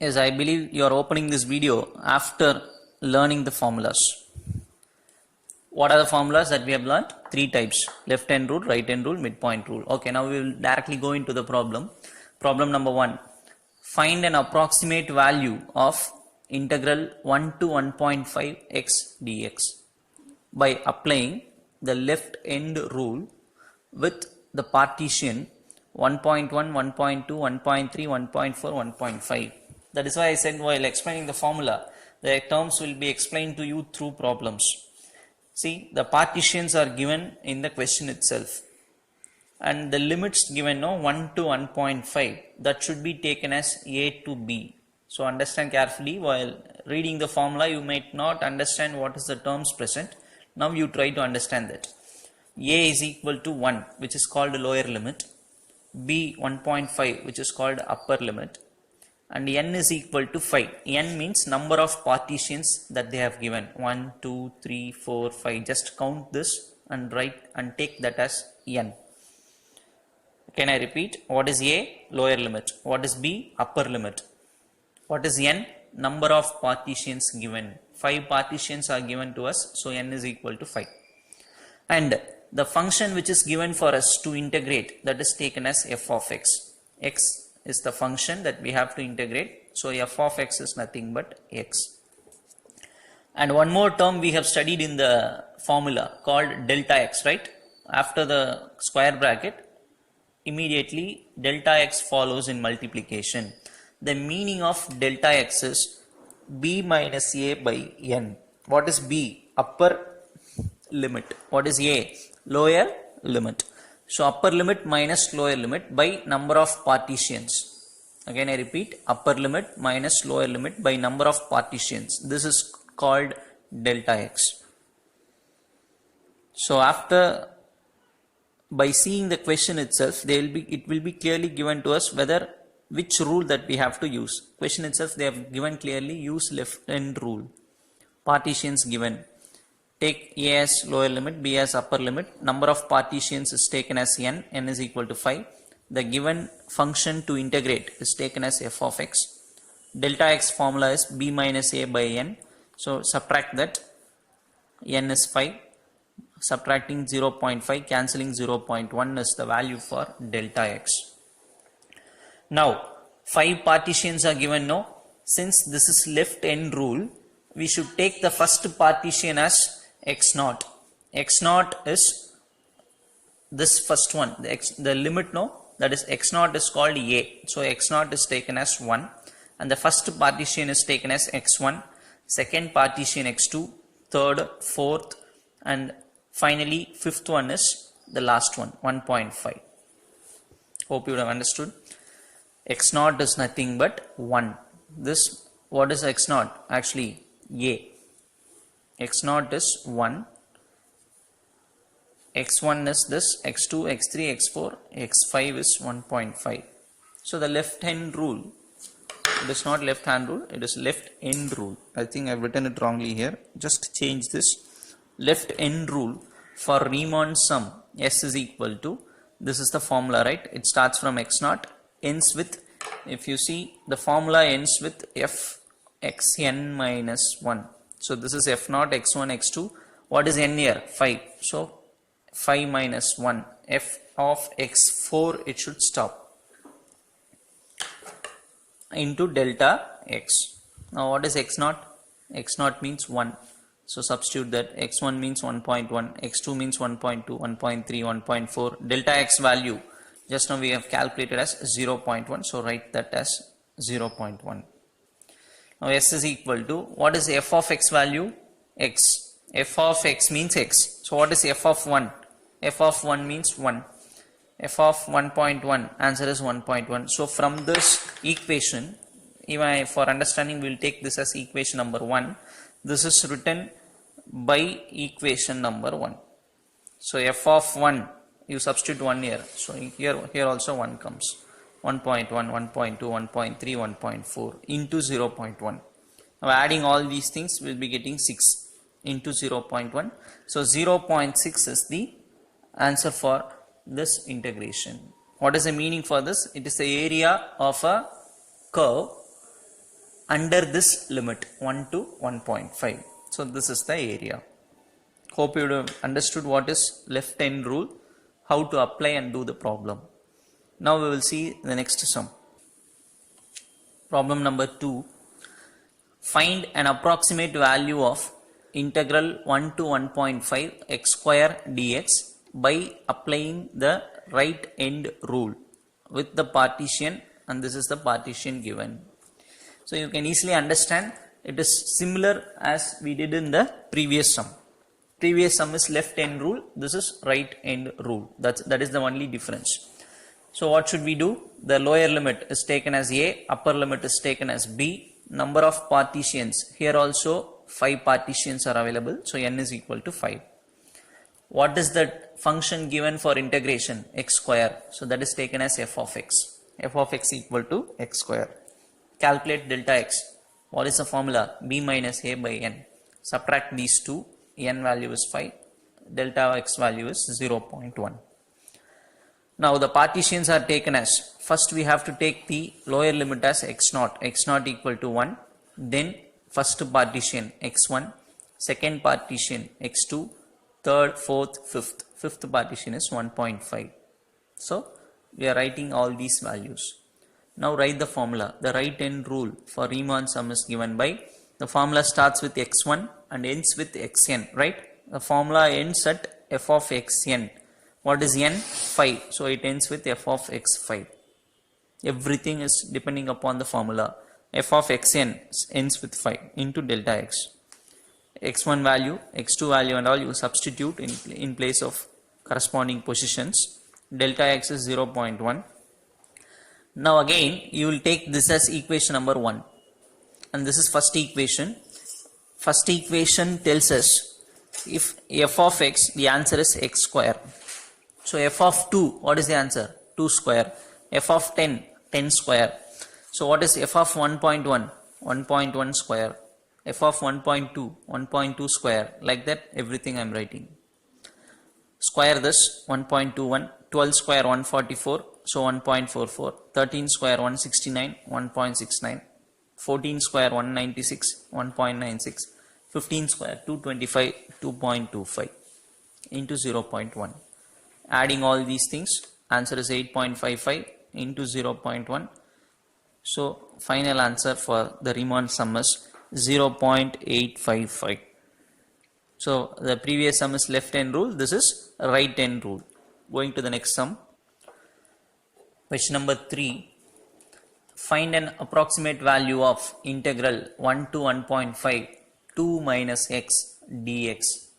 Yes, I believe you are opening this video after learning the formulas. What are the formulas that we have learned? Three types: left hand rule, right hand rule, midpoint rule. Okay, now we will directly go into the problem. Problem number 1. Find an approximate value of integral 1 to 1.5 x dx by applying the left hand rule with the partition 1.1, 1.2, 1.3, 1.4, 1.5. That is why I said while explaining the formula, the terms will be explained to you through problems. See, the partitions are given in the question itself, and the limits given 1 to 1.5, that should be taken as a to b. So understand carefully. While reading the formula, you might not understand what is the terms present. Now you try to understand that. A is equal to 1, which is called lower limit, b 1.5, which is called upper limit, and n is equal to 5. N means number of partitions that they have given. 1, 2, 3, 4, 5. Just count this and write and take that as n. Can I repeat? What is A? Lower limit. What is B? Upper limit. What is n? Number of partitions given. 5 partitions are given to us, so n is equal to 5. And the function which is given for us to integrate, that is taken as f of x. X is the function that we have to integrate, so f of x is nothing but x. And one more term we have studied in the formula called delta x, right? After the square bracket, immediately delta x follows in multiplication. The meaning of delta x is b minus a by n. What is b? Upper limit. What is a? Lower limit. So upper limit minus lower limit by number of partitions. Again I repeat, upper limit minus lower limit by number of partitions. This is called delta x. So after, by seeing the question itself, it will be clearly given to us whether which rule that we have to use. Question itself they have given clearly, use left hand rule. Partitions given. Take a as lower limit, b as upper limit. Number of partitions is taken as n. N is equal to 5. The given function to integrate is taken as f of x. Delta x formula is b minus a by n. So subtract that. N is 5. Subtracting 0.5, cancelling 0.1 is the value for delta x. Now 5 partitions are given. No, since this is left hand rule, we should take the first partition as x naught. X naught is this first one, the limit, no, that is x naught is called a. So x naught is taken as 1, and the first partition is taken as x1, second partition x2, third, fourth, and finally fifth one is the last one, 1.5. Hope you would have understood. X naught is nothing but 1. This, what is x naught? Actually a. X naught is 1, x1 is this, x2, x3, x4, x5 is 1.5. So the left hand rule, it is not left hand rule, it is left end rule. I think I have written it wrongly here. Just change this. Left end rule for Riemann sum s is equal to, this is the formula, right? It starts from x naught, ends with, if you see, the formula ends with f xn minus 1. So this is f naught, x1, x2. What is n here? 5. So 5 minus 1. F of x4, it should stop. Into delta x. Now what is x naught? X naught means 1. So substitute that. X1 means 1.1. X2 means 1.2, 1.3, 1.4. Delta x value, just now we have calculated as 0.1. So write that as 0.1. Now s is equal to, what is f of x value? X. F of x means x. So what is f of 1? F of 1 means 1. F of 1.1, answer is 1.1. So from this equation, even for understanding, we will take this as equation number 1. This is written by equation number 1. So f of 1, you substitute 1 here. So here also 1 comes. 1.1, 1.2, 1.3, 1.4 into 0.1. Now adding all these things, we will be getting 6 into 0.1. So 0.6 is the answer for this integration. What is the meaning for this? It is the area of a curve under this limit 1 to 1.5. So this is the area. Hope you have understood what is left hand rule, how to apply and do the problem. Now we will see the next sum. Problem number 2. Find an approximate value of integral 1 to 1.5 x square dx by applying the right hand rule with the partition, and this is the partition given. So you can easily understand it is similar as we did in the previous sum. Previous sum is left hand rule, this is right hand rule. That is the only difference. So what should we do? The lower limit is taken as A, upper limit is taken as B. Number of partitions, here also 5 partitions are available, so n is equal to 5. What is the function given for integration? X square, so that is taken as f of x. F of x equal to x square. Calculate delta x. What is the formula? B minus A by n. Subtract these two, n value is 5, delta x value is 0.1. Now the partitions are taken as, first we have to take the lower limit as x0 equal to 1, then first partition x1, second partition x2, third, fourth, fifth partition is 1.5. So we are writing all these values. Now write the formula. The right hand rule for Riemann sum is given by, the formula starts with x1 and ends with xn, right? The formula ends at f of xn. What is n? 5. So it ends with f of x5. Everything is depending upon the formula. F of xn ends with 5 into delta x. x1 value, x2 value and all you substitute in place of corresponding positions. Delta x is 0.1. Now again you will take this as equation number 1. And this is first equation. First equation tells us if f of x, the answer is x square. So f of 2, what is the answer? 2 square. F of 10, 10 square. So what is f of 1.1? 1.1 square. F of 1.2, 1.2 square. Like that everything I am writing. Square this 1.21, 12 square 144, so 1.44, 13 square 169, 1.69, 14 square 196, 1.96, 15 square 225, 2.25 into 0.1. Adding all these things, answer is 8.55 into 0.1. So final answer for the Riemann sum is 0.855. So the previous sum is left hand rule, this is right hand rule. Going to the next sum. Question number 3. Find an approximate value of integral 1 to 1.5 2 minus x dx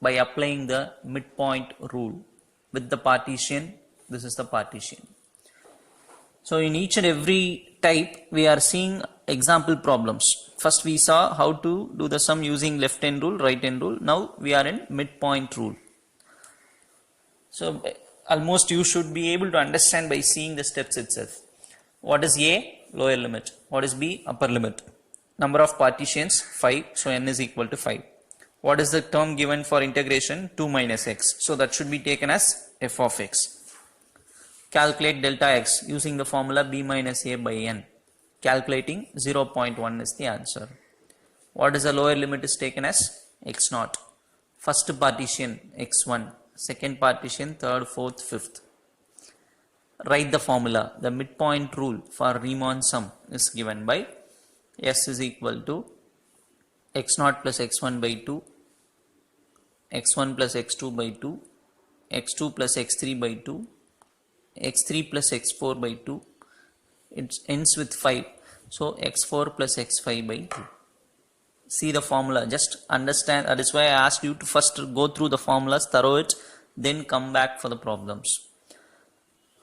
by applying the midpoint rule with the partition. This is the partition. So in each and every type we are seeing example problems. First we saw how to do the sum using left hand rule, right hand rule. Now we are in midpoint rule. So almost you should be able to understand by seeing the steps itself. What is A? Lower limit. What is B? Upper limit. Number of partitions 5, so n is equal to 5. What is the term given for integration? 2 minus x. So that should be taken as f of x. Calculate delta x using the formula b minus a by n. Calculating 0.1 is the answer. What is the lower limit is taken as x0. First partition x1, second partition third, fourth, fifth. Write the formula. The midpoint rule for Riemann sum is given by s is equal to x0 plus x1 by 2, x1 plus x2 by 2, x2 plus x3 by 2, x3 plus x4 by 2. It ends with 5. So x4 plus x5 by 2. See the formula, just understand. That is why I asked you to first go through the formulas, thorough it, then come back for the problems.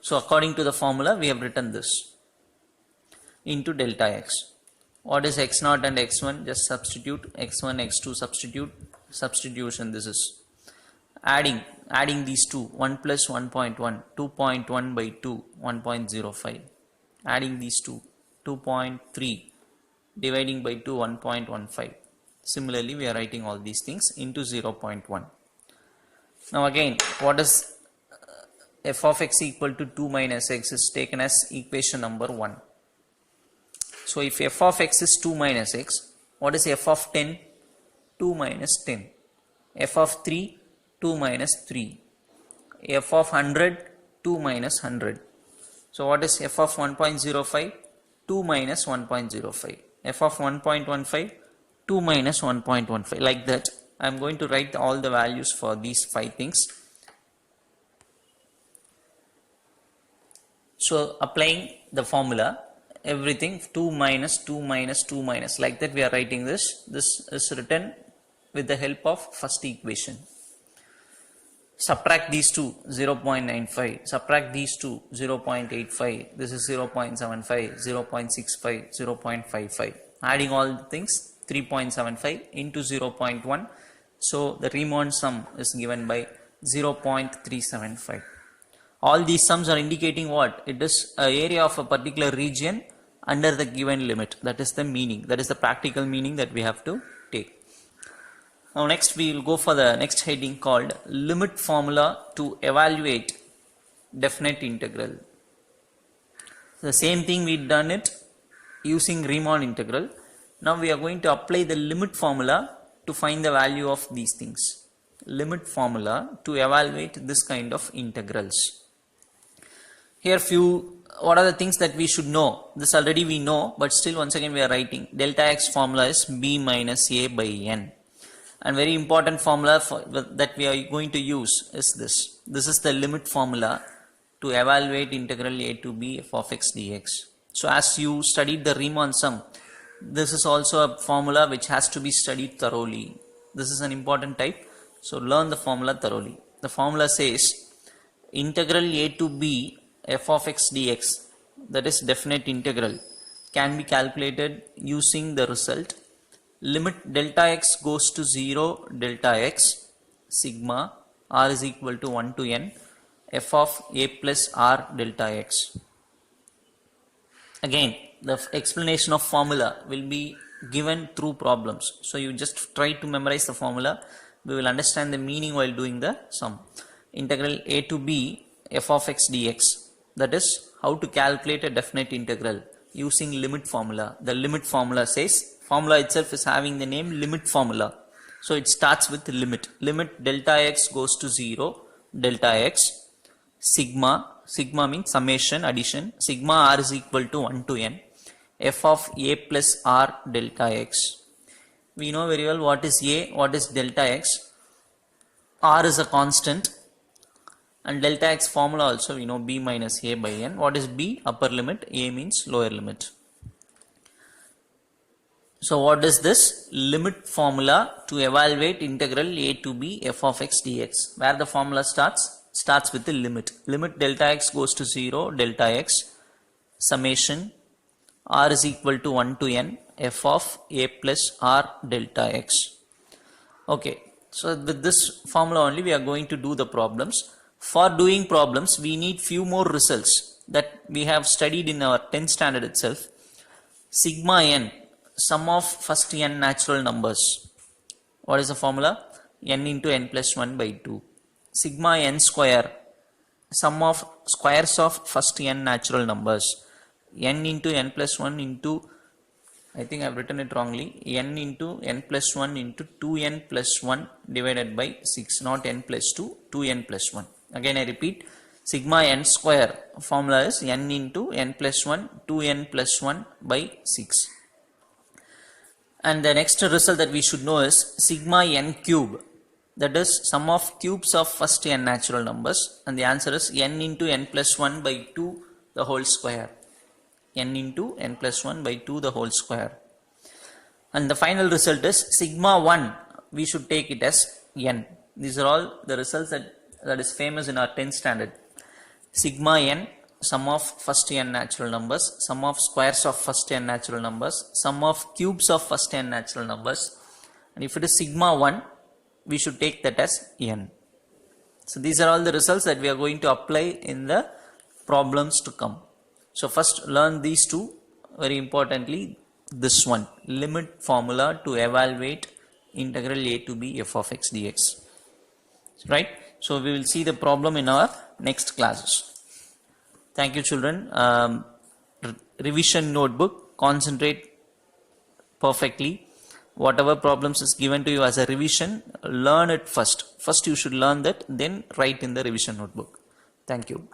So according to the formula we have written this into delta x. What is x0 and x1? Just substitute x1, x2, substitution. This is adding these two, 1 plus 1.1, 2.1 by 2, 1.05. Adding these two, 2.3, dividing by 2, 1.15. Similarly we are writing all these things into 0.1. Now again, what is f of x equal to 2 minus x is taken as equation number 1. So if f of x is 2 minus x, what is f of 10? 2 minus 10. F of 3, 2 minus 3. F of 100, 2 minus 100. So what is f of 1.05? 2 minus 1.05. F of 1.15, 2 minus 1.15. Like that. I am going to write all the values for these 5 things. So applying the formula, everything 2 minus 2 minus 2 minus, like that we are writing this. This is written with the help of first equation. Subtract these two, 0.95, subtract these two, 0.85, this is 0.75, 0.65, 0.55. Adding all the things, 3.75 into 0.1. So the Riemann sum is given by 0.375. All these sums are indicating what? It is an area of a particular region under the given limit. That is the meaning. That is the practical meaning that we have to take. Now next we will go for the next heading called limit formula to evaluate definite integral. The same thing we done it using Riemann integral. Now we are going to apply the limit formula to find the value of these things. Limit formula to evaluate this kind of integrals. Here what are the things that we should know? This already we know, but still once again we are writing. Delta x formula is b minus a by n. And very important formula that we are going to use is this. This is the limit formula to evaluate integral a to b f of x dx. So as you studied the Riemann sum, this is also a formula which has to be studied thoroughly. This is an important type. So learn the formula thoroughly. The formula says integral a to b f of x dx, that is definite integral, can be calculated using the result limit delta x goes to 0 delta x sigma r is equal to 1 to n f of a plus r delta x. Again, the explanation of formula will be given through problems. So you just try to memorize the formula. We will understand the meaning while doing the sum. Integral a to b f of x dx, that is how to calculate a definite integral using limit formula. The limit formula says, formula itself is having the name limit formula. So it starts with limit. Limit delta x goes to 0 delta x sigma, sigma means summation, addition, sigma r is equal to 1 to n f of a plus r delta x. We know very well what is a, what is delta x. R is a constant, and delta x formula also we know b minus a by n. What is b? Upper limit. A means lower limit. So what is this? Limit formula to evaluate integral a to b f of x dx. Where the formula starts with the limit. Limit delta x goes to 0 delta x summation r is equal to 1 to n f of a plus r delta x. Okay, so with this formula only we are going to do the problems. For doing problems we need few more results that we have studied in our 10th standard itself. Sigma n, sum of first n natural numbers. What is the formula? N into n plus 1 by 2. Sigma n square, sum of squares of first n natural numbers. N into n plus 1 into, I think I have written it wrongly, n into n plus 1 into 2n plus 1 divided by 6, not n plus 2, 2n plus 1. Again I repeat, sigma n square formula is n into n plus 1, 2n plus 1 by 6. And the next result that we should know is sigma n cube, that is sum of cubes of first n natural numbers, and the answer is n into n plus 1 by 2 the whole square. N into n plus 1 by 2 the whole square. And the final result is sigma 1, we should take it as n. These are all the results that is famous in our 10th standard. Sigma n, sum of first n natural numbers, sum of squares of first n natural numbers, sum of cubes of first n natural numbers, and if it is sigma 1, we should take that as n. So these are all the results that we are going to apply in the problems to come. So first learn these two, very importantly this one, limit formula to evaluate integral a to b f of x dx. Right? So we will see the problem in our next classes. Thank you children. Revision notebook. concentrate perfectly. Whatever problems is given to you as a revision, learn it first. You should learn that, then write in the revision notebook. Thank you.